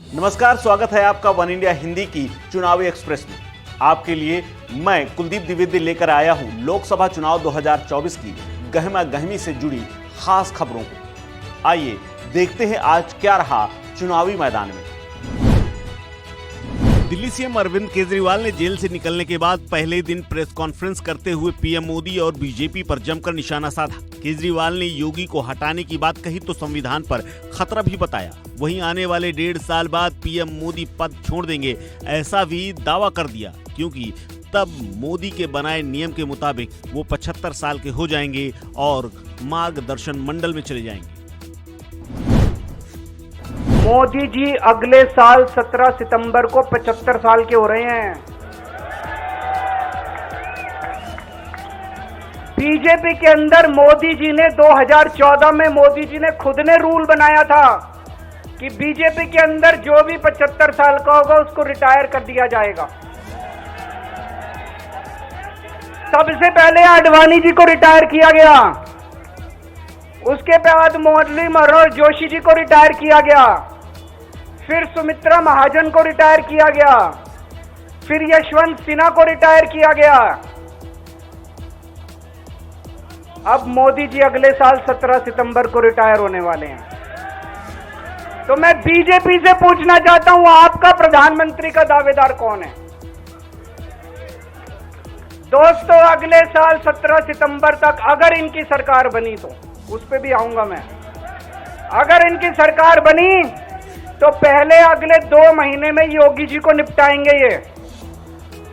नमस्कार, स्वागत है आपका वन इंडिया हिंदी की चुनावी एक्सप्रेस में। आपके लिए मैं कुलदीप द्विवेदी लेकर आया हूं लोकसभा चुनाव 2024 की गहमा गहमी से जुड़ी खास खबरों को। आइए देखते हैं आज क्या रहा चुनावी मैदान में। दिल्ली सीएम अरविंद केजरीवाल ने जेल से निकलने के बाद पहले दिन प्रेस कॉन्फ्रेंस करते हुए पीएम मोदी और बीजेपी पर जमकर निशाना साधा। केजरीवाल ने योगी को हटाने की बात कही तो संविधान पर खतरा भी बताया। वहीं आने वाले 1.5 साल बाद पीएम मोदी पद छोड़ देंगे ऐसा भी दावा कर दिया, क्योंकि तब मोदी के बनाए नियम के मुताबिक वो 75 साल के हो जाएंगे और मार्गदर्शन मंडल में चले जाएंगे। मोदी जी अगले साल 17 सितंबर को 75 साल के हो रहे हैं। बीजेपी के अंदर मोदी जी ने 2014 में मोदी जी ने खुद ने रूल बनाया था कि बीजेपी के अंदर जो भी 75 साल का होगा उसको रिटायर कर दिया जाएगा। सबसे पहले आडवाणी जी को रिटायर किया गया, उसके बाद मुरली मनोहर जोशी जी को रिटायर किया गया, फिर सुमित्रा महाजन को रिटायर किया गया, फिर यशवंत सिन्हा को रिटायर किया गया। अब मोदी जी अगले साल 17 सितंबर को रिटायर होने वाले हैं। तो मैं बीजेपी से पूछना चाहता हूं, आपका प्रधानमंत्री का दावेदार कौन है? दोस्तों, अगले साल 17 सितंबर तक अगर इनकी सरकार बनी तो उस पे भी आऊंगा मैं। अगर इनकी सरकार बनी तो पहले अगले 2 महीने में योगी जी को निपटाएंगे ये,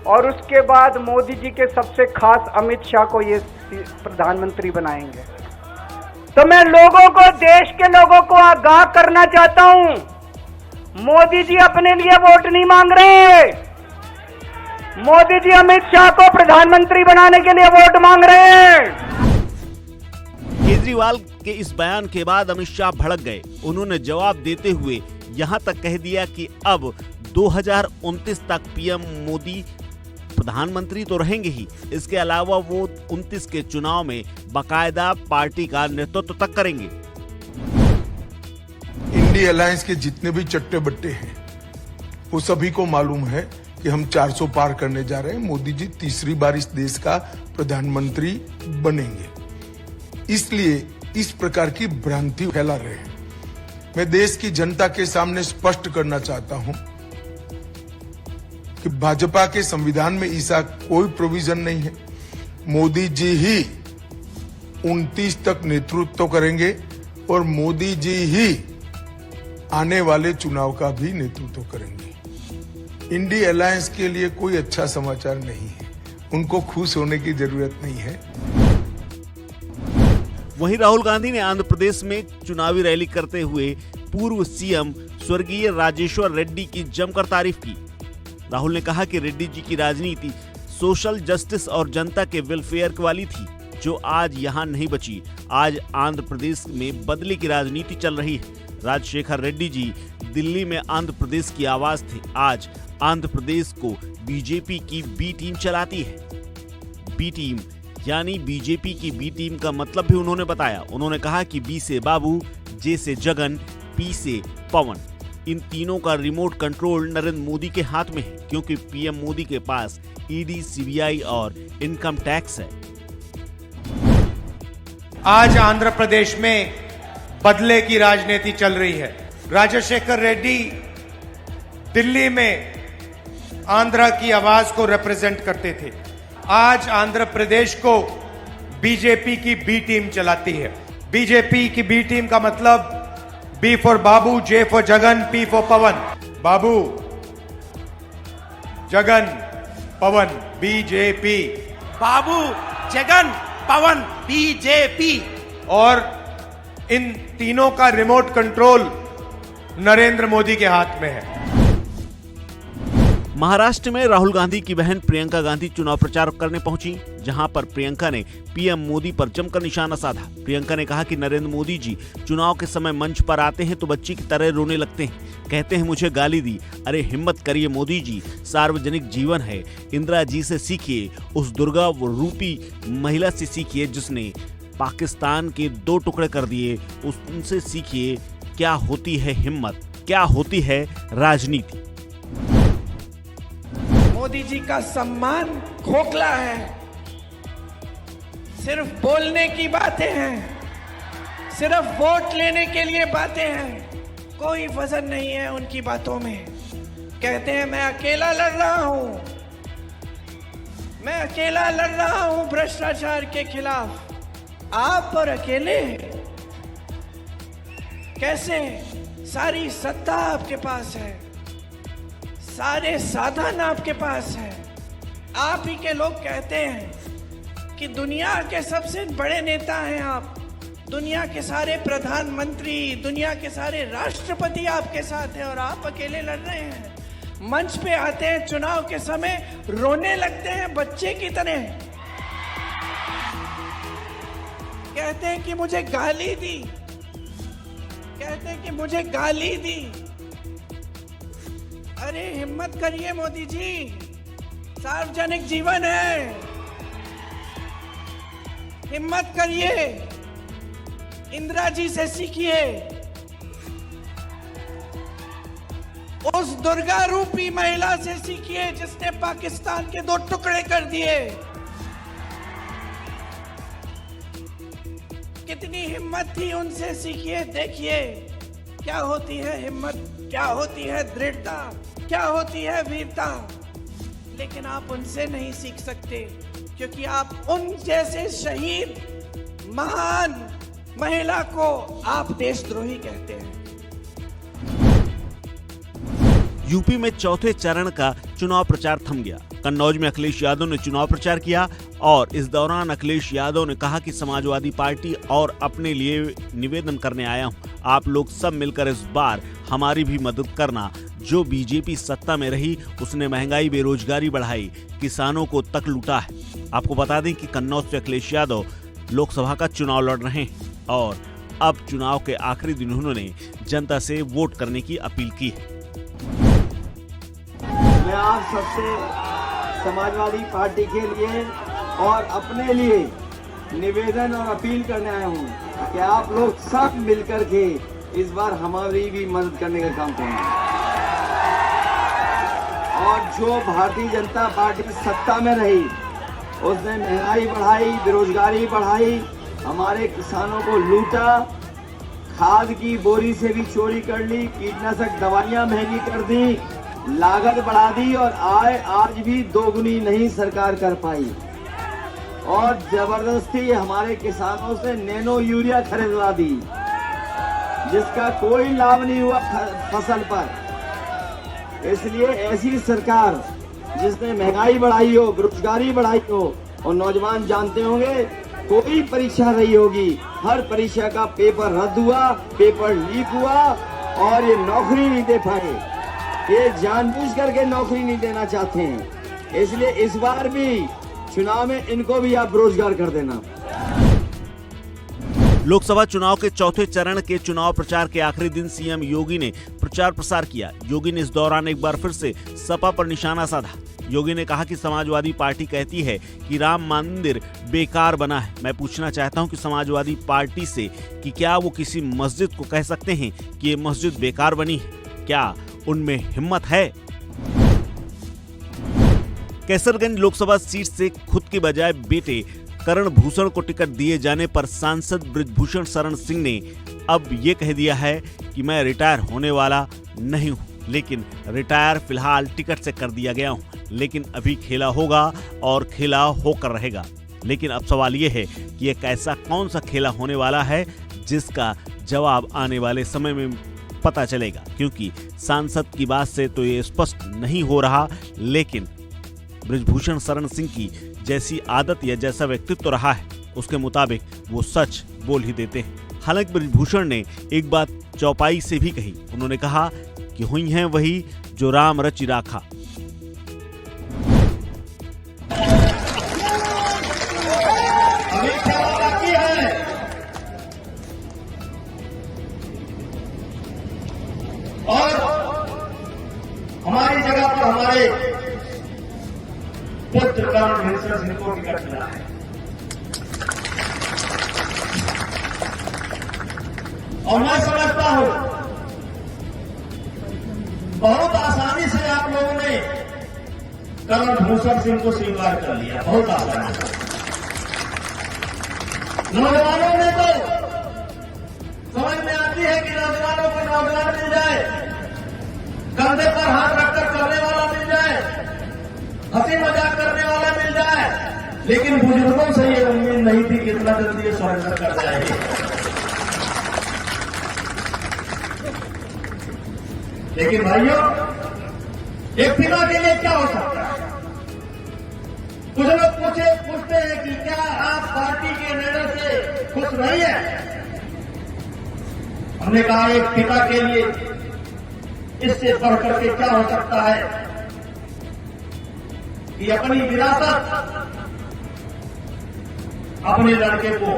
और उसके बाद मोदी जी के सबसे खास अमित शाह को ये प्रधानमंत्री बनाएंगे। तो मैं लोगों को, देश के लोगों को आगाह करना चाहता हूं, मोदी जी अपने लिए वोट नहीं मांग रहे। मोदी जी अमित शाह को प्रधानमंत्री बनाने के लिए वोट मांग रहे हैं। केजरीवाल के इस बयान के बाद अमित शाह भड़क गए। उन्होंने जवाब देते हुए यहां तक कह दिया कि अब 2029 तक पीएम मोदी प्रधानमंत्री तो रहेंगे ही, इसके अलावा वो 29 के चुनाव में बाकायदा पार्टी का नेतृत्व तक करेंगे। इंडी अलायंस के जितने भी चट्टे बट्टे हैं वो सभी को मालूम है कि हम 400 पार करने जा रहे हैं। मोदी जी तीसरी बार इस देश का प्रधानमंत्री बनेंगे, इसलिए इस प्रकार की भ्रांति फैला रहे हैं। मैं देश की जनता के सामने स्पष्ट करना चाहता हूं कि भाजपा के संविधान में ऐसा कोई प्रोविजन नहीं है। मोदी जी ही 29 तक नेतृत्व करेंगे और मोदी जी ही आने वाले चुनाव का भी नेतृत्व करेंगे। इंडी अलायंस के लिए कोई अच्छा समाचार नहीं है, उनको खुश होने की जरूरत नहीं है। वहीं राहुल गांधी ने आंध्र प्रदेश में चुनावी रैली करते हुए पूर्व सीएम स्वर्गीय राजेश्वर रेड्डी की जमकर तारीफ की। राहुल ने कहा कि रेड्डी जी की राजनीति सोशल जस्टिस और जनता के वेलफेयर वाली थी, जो आज यहां नहीं बची। आज आंध्र प्रदेश में बदले की राजनीति चल रही है। राजशेखर रेड्डी जी दिल्ली में आंध्र प्रदेश की आवाज थे। आज आंध्र प्रदेश को बीजेपी की बी टीम चलाती है। बी टीम यानी बीजेपी की बी टीम का मतलब भी उन्होंने बताया। उन्होंने कहा कि बी से बाबू, जे से जगन, पी से पवन, इन तीनों का रिमोट कंट्रोल नरेंद्र मोदी के हाथ में है, क्योंकि पीएम मोदी के पास ईडी, सीबीआई और इनकम टैक्स है। आज आंध्र प्रदेश में बदले की राजनीति चल रही है। राजशेखर रेड्डी दिल्ली में आंध्र की आवाज को रिप्रेजेंट करते थे। आज आंध्र प्रदेश को बीजेपी की बी टीम चलाती है। बीजेपी की बी टीम का मतलब B for Babu, J for Jagan, P for Pavan. Babu, Jagan, Pavan, BJP. Babu, Jagan, Pavan, BJP. और इन तीनों का रिमोट कंट्रोल नरेंद्र मोदी के हाथ में है। महाराष्ट्र में राहुल गांधी की बहन प्रियंका गांधी चुनाव प्रचार करने पहुंची, जहां पर प्रियंका ने पीएम मोदी पर जमकर निशाना साधा। प्रियंका ने कहा कि नरेंद्र मोदी जी चुनाव के समय मंच पर आते हैं तो बच्ची की तरह रोने लगते हैं, कहते हैं मुझे गाली दी। अरे हिम्मत करिए मोदी जी, सार्वजनिक जीवन है। इंदिरा जी से सीखिए, उस दुर्गा रूपी महिला से सीखिए जिसने पाकिस्तान के 2 टुकड़े कर दिए, उनसे सीखिए क्या होती है हिम्मत। क्या होती है राजनीति। मोदी जी का सम्मान खोखला है, सिर्फ बोलने की बातें हैं, सिर्फ वोट लेने के लिए बातें हैं, कोई वजन नहीं है उनकी बातों में। कहते हैं मैं अकेला लड़ रहा हूं, मैं अकेला लड़ रहा हूं भ्रष्टाचार के खिलाफ। आप पर अकेले कैसे? सारी सत्ता आपके पास है, सारे साधन आपके पास है। आप ही के लोग कहते हैं कि दुनिया के सबसे बड़े नेता हैं आप, दुनिया के सारे प्रधानमंत्री, दुनिया के सारे राष्ट्रपति आपके साथ हैं और आप अकेले लड़ रहे हैं। मंच पे आते हैं चुनाव के समय, रोने लगते हैं बच्चे की तरह, कहते हैं कि मुझे गाली दी, कहते हैं कि मुझे गाली दी। अरे हिम्मत करिए मोदी जी, सार्वजनिक जीवन है, हिम्मत करिए, इंदिरा जी से सीखिए, उस दुर्गा रूपी महिला से सीखिए जिसने पाकिस्तान के 2 टुकड़े कर दिए। कितनी हिम्मत थी, उनसे सीखिए, देखिए क्या होती है हिम्मत, क्या होती है दृढ़ता, क्या होती है वीरता। लेकिन आप उनसे नहीं सीख सकते क्योंकि आप उन जैसे शहीद महान महिला को आप देशद्रोही कहते हैं। यूपी में चौथे चरण का चुनाव प्रचार थम गया। कन्नौज में अखिलेश यादव ने चुनाव प्रचार किया और इस दौरान अखिलेश यादव ने कहा कि समाजवादी पार्टी और अपने लिए निवेदन करने आया हूं, आप लोग सब मिलकर इस बार हमारी भी मदद करना। जो बीजेपी सत्ता में रही उसने महंगाई, बेरोजगारी बढ़ाई, किसानों को तक लूटा है। आपको बता दें कि कन्नौज से अखिलेश यादव लोकसभा का चुनाव लड़ रहे हैं और अब चुनाव के आखिरी दिन उन्होंने जनता से वोट करने की अपील की है। मैं आप सबसे समाजवादी पार्टी के लिए और अपने लिए निवेदन और अपील करने आया हूं कि आप लोग सब मिलकर के इस बार हमारी भी मदद करने का काम करें। और जो भारतीय जनता पार्टी सत्ता में रही उसने महंगाई बढ़ाई, बेरोजगारी बढ़ाई, हमारे किसानों को लूटा, खाद की बोरी से भी चोरी कर ली, कीटनाशक दवाइयां महंगी कर दी, लागत बढ़ा दी और आय आज भी दोगुनी नहीं सरकार कर पाई। और जबरदस्ती हमारे किसानों से नैनो यूरिया खरीदवा दी जिसका कोई लाभ नहीं हुआ फसल पर। इसलिए ऐसी सरकार जिसने महंगाई बढ़ाई हो, बेरोजगारी बढ़ाई हो, और नौजवान जानते होंगे कोई परीक्षा रही होगी, हर परीक्षा का पेपर रद्द हुआ, पेपर लीक हुआ और ये नौकरी नहीं दे पाए। ये जानबूझ करके नौकरी नहीं देना चाहते हैं। इसलिए इस बार भी चुनाव में इनको भी आप रोजगार कर देना। लोकसभा चुनाव के चौथे चरण के चुनाव प्रचार के आखिरी दिन सीएम योगी ने प्रचार प्रसार किया। योगी ने इस दौरान एक बार फिर से सपा पर निशाना साधा। योगी ने कहा कि समाजवादी पार्टी कहती है कि राम मंदिर बेकार बना है। मैं पूछना चाहता हूं कि समाजवादी पार्टी से कि क्या वो किसी मस्जिद को कह सकते हैं कि ये मस्जिद बेकार बनी है? क्या उनमें हिम्मत है? कैसरगंज लोकसभा सीट से खुद के बजाय बेटे करण भूषण को टिकट दिए जाने पर सांसद बृजभूषण शरण सिंह ने अब ये कह दिया है कि मैं रिटायर होने वाला नहीं हूं, लेकिन रिटायर फिलहाल टिकट से कर दिया गया हूं, लेकिन अभी खेला होगा और खेला होकर रहेगा। लेकिन अब सवाल ये है कि एक ऐसा कौन सा खेला होने वाला है जिसका जवाब आने वाले समय में पता चलेगा, क्योंकि सांसद की बात से तो ये स्पष्ट नहीं हो रहा, लेकिन बृजभूषण शरण सिंह की जैसी आदत या जैसा व्यक्तित्व रहा है उसके मुताबिक वो सच बोल ही देते हैं। हालांकि बृजभूषण ने एक बात चौपाई से भी कही। उन्होंने कहा कि हुई हैं वही जो राम रचि राखा। और हमारी जगह पर हमारे पुत्र करण भूषण सिंह को टिकट मिला है और मैं समझता हूं बहुत आसानी से आप लोगों ने करण भूषण सिंह को स्वीकार कर लिया, बहुत आसानी से। नौजवानों ने तो समझ में आती है कि नौजवानों को नौजवान मिल जाए, कंधे पर हाथ रखकर करने वाला मिल जाए, हंसी मजाक करने वाला मिल जाए, लेकिन बुजुर्गों से ये उम्मीद नहीं थी कि इतना जल्दी ये सरेंडर कर जाएंगे। लेकिन भाइयों, एक सीमा के लिए क्या हो सकता है? कुछ लोग पूछते हैं कि क्या आप पार्टी के निर्णय से खुश नहीं है? हमने कहा एक पिता के लिए इससे बढ़कर के क्या हो सकता है कि अपनी विरासत अपने लड़के को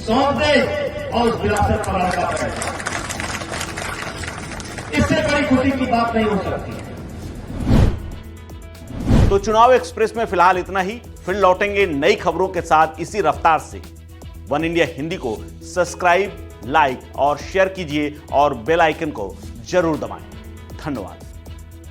सौंप दे और उस विरासत पर लड़का बने। इससे बड़ी खुशी की बात नहीं हो सकती। तो चुनाव एक्सप्रेस में फिलहाल इतना ही। फिर लौटेंगे नई खबरों के साथ इसी रफ्तार से। वन इंडिया हिंदी को सब्सक्राइब, लाइक और शेयर कीजिए और बेल आइकन को जरूर दबाएं। धन्यवाद।